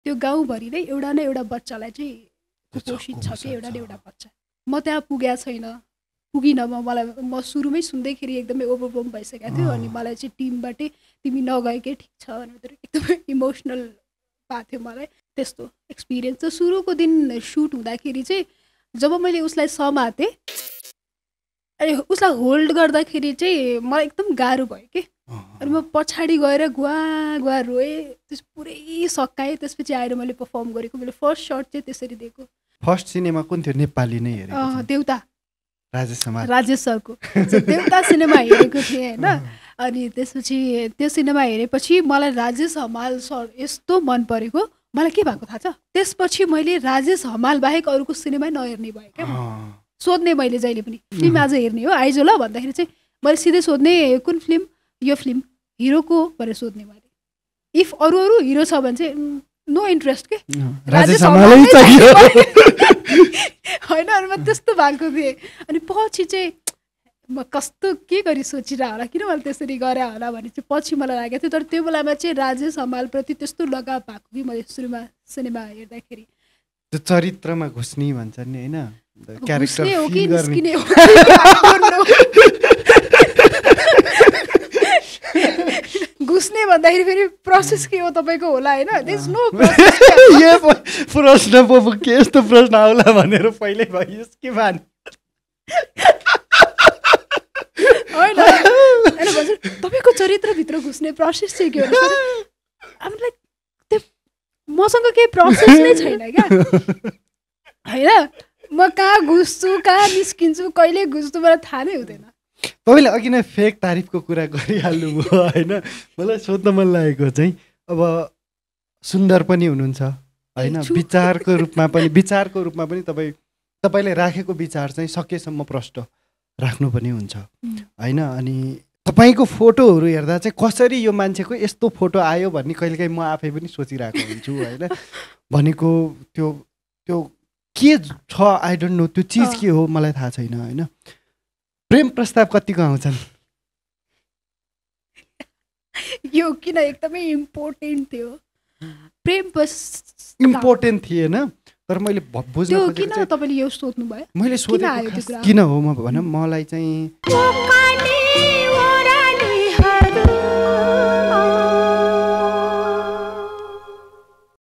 त्यो गाउँभरि नै एउटा न एउटा बच्चालाई चाहिँ कुपोषित छ कि एउटा न एउटा बच्चा। म त्यहाँ पुगेको छैन, पुगिनँ म सुरुमै सुन्दैखेरि एकदमै ओभरवेल्म भइसकेको थियो। अनि मलाई चाहिँ टिमबाटै तिमी नगएकै ठिक छ भनेर एकदमै इमोसनल भएको थियो मलाई। त्यस्तो एक्सपिरियन्स त सुरुको दिन सुट हुँदाखेरि चाहिँ जब मैले उसलाई समातेँ अनि उसलाई होल्ड गर्दाखेरि चाहिँ मलाई एकदम गाह्रो भयो कि। अनि म पछाडि गएर गुवा गुवा रोएँ, त्यस पुरै सकाएँ। त्यसपछि आएर मैले पर्फर्म गरेको। मैले फर्स्ट सर्ट चाहिँ त्यसरी दिएको। फर्स्ट सिनेमा कुन थियो? नेपाली नै हेरेको? देउता, राजेश सरको देउता सिनेमा हेरेको थिएँ होइन। अनि त्यसपछि त्यो सिनेमा हेरेपछि मलाई राजेश हमाल सर यस्तो मन परेको, मलाई के भएको थाहा छ? त्यसपछि मैले राजेश हमाल बाहेक अरूको सिनेमै नहेर्ने भयो क्या। सोध्ने मैले जहिले पनि फिल्म आज हेर्ने हो आइज ल भन्दाखेरि चाहिँ मैले सिधै सोध्ने कुन फिल्म, यो फिल्म हिरोको भनेर सोध्ने मैले। इफ अरू हिरो छ भने चाहिँ नो इन्ट्रेस्ट के, राजेश हमाल होइन। अनि म त्यस्तो भएको थिएँ। अनि पछि चाहिँ म कस्तो के गरी सोचिरह होला, किन मैले त्यसरी गरेँ होला भने चाहिँ पछि मलाई लागेको थियो। तर त्यो बेलामा चाहिँ राजेश हमालप्रति त्यस्तो लगाव भएको कि मैले सुरुमा सिनेमा हेर्दाखेरि। त्यो चरित्रमा घुस्ने भन्छ नि होइन, क्यारेक्टर हो कि निस्किने हो घुस्ने भन्दाखेरि फेरि प्रोसेस के हो तपाईँको होला होइन। There is no process. प्रश्न पो के यस्तो प्रश्न आउला भनेर पहिल्यै भयो के भान होइन। तपाईँको चरित्रभित्र घुस्ने प्रोसेस चाहिँ के हो? लाइक त्यो मसँग केही प्रोसेस नै छैन क्या होइन। म कहाँ घुस्छु, कहाँ निस्किन्छु, कहिले घुस्छु मलाई थाहा नै हुँदैन। तपाईँले अघि नै फेक तारिफको कुरा गरिहाल्नुभयो होइन। मलाई सोध्न मन लागेको चाहिँ अब सुन्दर पनि हुनुहुन्छ होइन, विचारको रूपमा पनि तपाईँले राखेको विचार चाहिँ सकेसम्म प्रष्ट राख्नु पनि हुन्छ होइन। अनि तपाईँको फोटोहरू हेर्दा चाहिँ कसरी यो मान्छेको यस्तो फोटो आयो भन्ने कहिलेकाहीँ म आफै पनि सोचिरहेको हुन्छु होइन। भनेको त्यो के छ आई डोन्ट नो, त्यो चिज के हो मलाई थाहा छैन होइन। प्रेम प्रस्ताव कतिको आउँछन्? यो किन एकदमै इम्पोर्टेन्ट थियो। प्रेम इम्पोर्टेन्ट थिएन तर मैले बुझ्न खोजेको किन तपाईँले यो सोध्नु भयो? मैले सोधेको किन हो म भनौँ, मलाई चाहिँ